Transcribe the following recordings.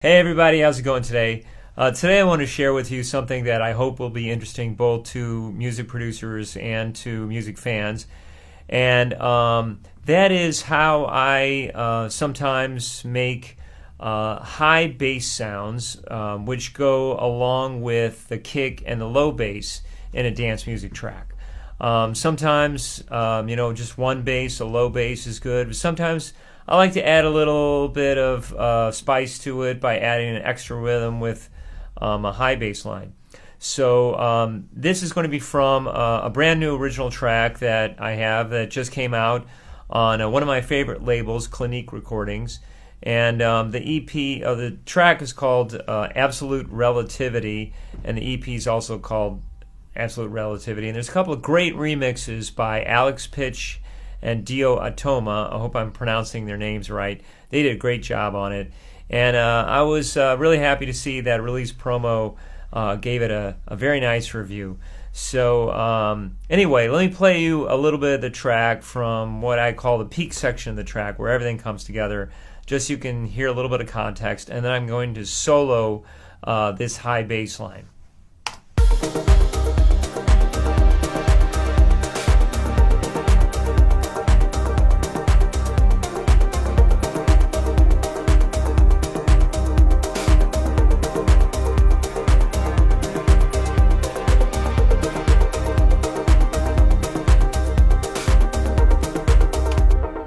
Hey everybody, how's it going today? Today I want to share with you something that I hope will be interesting both to music producers and to music fans. And that is how I sometimes make high bass sounds which go along with the kick and the low bass in a dance music track. Sometimes, just one bass, a low bass is good. But sometimes I like to add a little bit of spice to it by adding an extra rhythm with a high bass line. So this is going to be from a brand new original track that I have that just came out on one of my favorite labels, Clinique Recordings. And the track is called Absolute Relativity, and the EP is also called Absolute Relativity. And there's a couple of great remixes by Pich and Atoma. I hope I'm pronouncing their names right. They did a great job on it. And I was really happy to see that release promo gave it a very nice review. So anyway, let me play you a little bit of the track from what I call the peak section of the track, where everything comes together, just so you can hear a little bit of context. And then I'm going to solo this high bass line.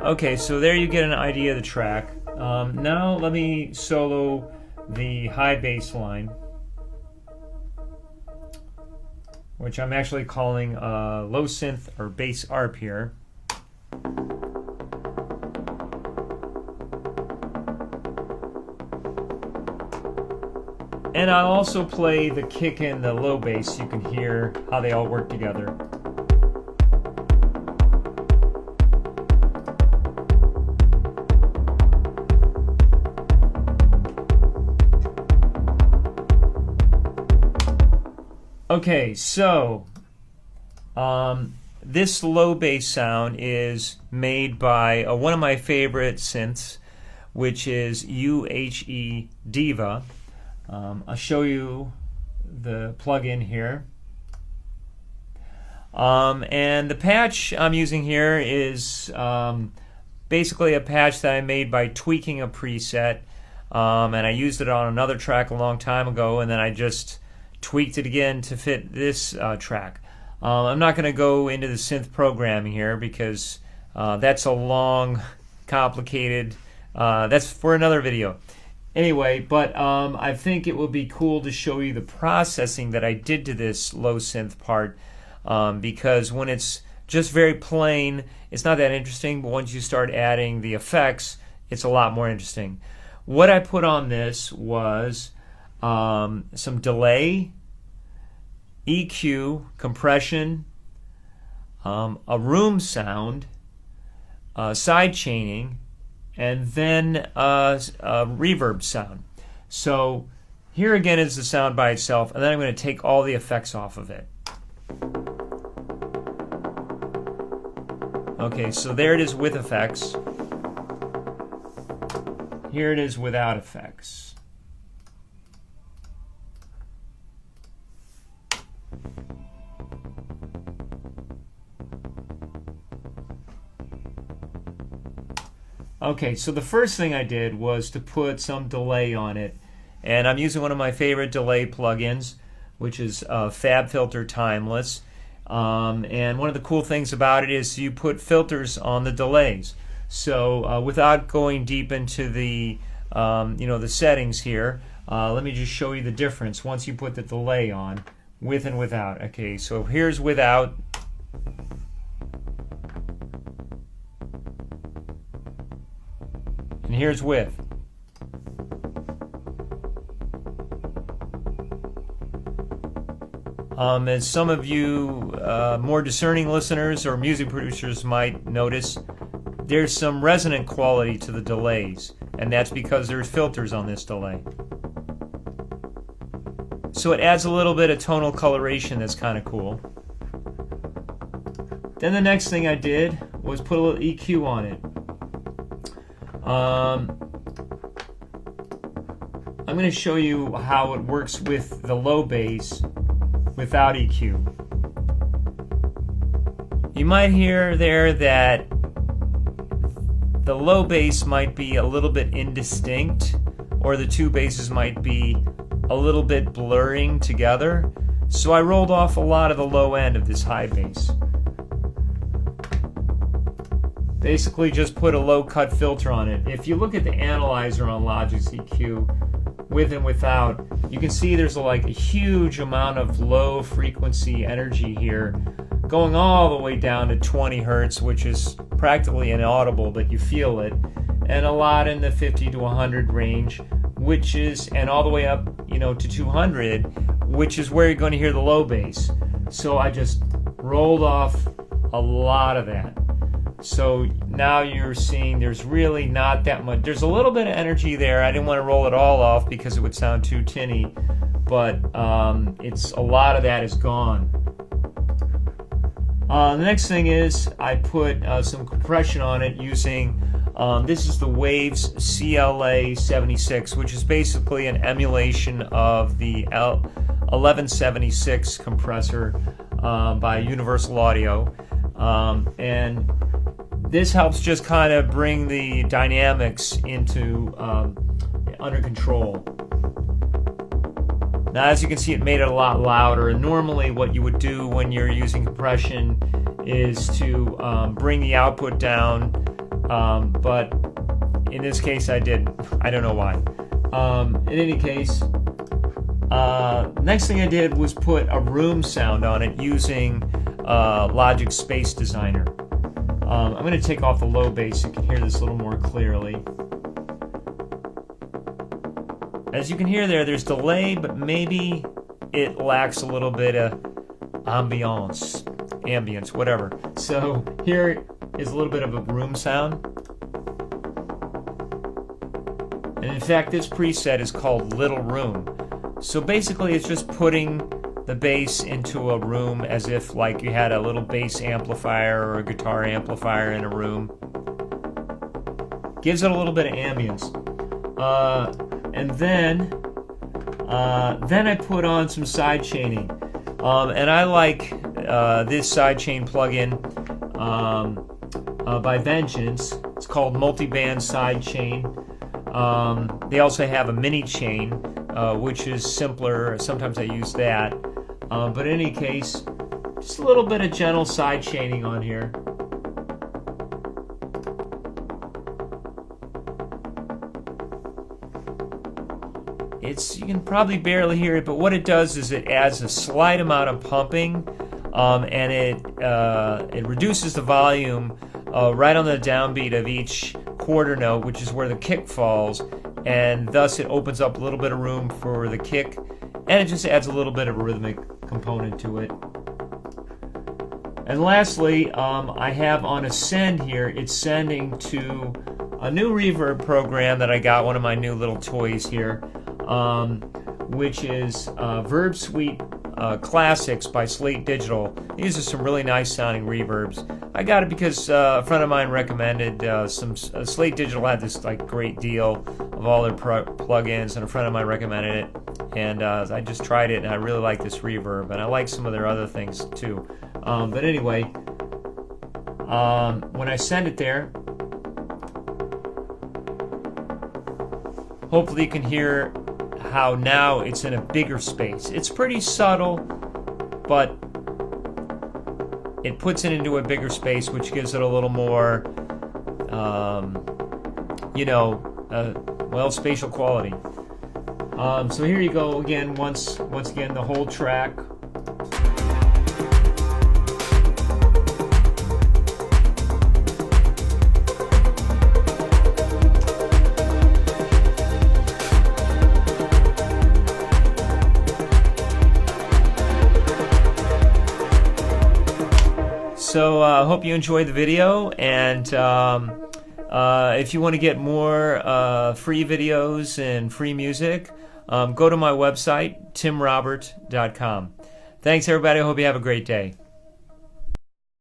Okay, so there you get an idea of the track. Now let me solo the high bass line, which I'm actually calling low synth or bass arp here. And I'll also play the kick and the low bass so you can hear how they all work together. Okay, so this low bass sound is made by one of my favorite synths, which is UHE Diva. I'll show you the plug-in here. And the patch I'm using here is basically a patch that I made by tweaking a preset, and I used it on another track a long time ago, and then I just tweaked it again to fit this track. I'm not going to go into the synth programming here because that's a long, complicated, that's for another video. Anyway, but I think it would be cool to show you the processing that I did to this low synth part, because when it's just very plain, it's not that interesting, but once you start adding the effects, it's a lot more interesting. What I put on this was some delay, EQ, compression, a room sound, side chaining, and then a reverb sound. So here again is the sound by itself, and then I'm going to take all the effects off of it. Okay, so there it is with effects. Here it is without effects. Okay, so the first thing I did was to put some delay on it, and I'm using one of my favorite delay plugins, which is FabFilter Timeless. And one of the cool things about it is you put filters on the delays. So without going deep into the the settings here, let me just show you the difference once you put the delay on, with and without. Okay, so here's without. And here's with. As some of you more discerning listeners or music producers might notice, there's some resonant quality to the delays, and that's because there's filters on this delay. So it adds a little bit of tonal coloration that's kind of cool. Then the next thing I did was put a little EQ on it. I'm going to show you how it works with the low bass without EQ. You might hear there that the low bass might be a little bit indistinct, or the two basses might be a little bit blurring together. So I rolled off a lot of the low end of this high bass. Basically just put a low cut filter on it. If you look at the analyzer on Logic's EQ, with and without, you can see there's like a huge amount of low frequency energy here, going all the way down to 20 hertz, which is practically inaudible, but you feel it, and a lot in the 50 to 100 range, which is, and all the way up, to 200, which is where you're going to hear the low bass. So I just rolled off a lot of that. So now you're seeing there's really not that much. There's a little bit of energy there. I didn't want to roll it all off because it would sound too tinny, but it's a lot of that is gone. The next thing is I put some compression on it using, this is the Waves CLA 76, which is basically an emulation of the 1176 compressor by Universal Audio. And this helps just kind of bring the dynamics into under control. Now, as you can see, it made it a lot louder. And normally what you would do when you're using compression is to bring the output down, but in this case I didn't. I don't know why. In any case, next thing I did was put a room sound on it using Logic Space Designer. I'm going to take off the low bass so you can hear this a little more clearly. As you can hear there's delay, but maybe it lacks a little bit of ambience, whatever. So here is a little bit of a room sound. And in fact, this preset is called Little Room. So basically it's just putting the bass into a room as if like you had a little bass amplifier or a guitar amplifier in a room. Gives it a little bit of ambience. And then I put on some side chaining. And I like this sidechain plugin by Vengeance. It's called Multiband Sidechain. They also have a mini chain, which is simpler. Sometimes I use that. But in any case, just a little bit of gentle side chaining on here. You can probably barely hear it, but what it does is it adds a slight amount of pumping, and it reduces the volume right on the downbeat of each quarter note, which is where the kick falls, and thus it opens up a little bit of room for the kick, and it just adds a little bit of a rhythmic component to it. And lastly, I have on Ascend here, it's sending to a new reverb program that I got, one of my new little toys here, which is Verb Suite Classics by Slate Digital. These are some really nice sounding reverbs. I got it because a friend of mine recommended Slate Digital had this like great deal of all their plugins, and a friend of mine recommended it, and I just tried it and I really like this reverb, and I like some of their other things too. But anyway, when I send it there, hopefully you can hear how now it's in a bigger space. It's pretty subtle, but it puts it into a bigger space, which gives it a little more, spatial quality. So here you go again, once again, the whole track. So I hope you enjoyed the video, and if you want to get more free videos and free music, go to my website, timrobert.com. Thanks everybody, I hope you have a great day.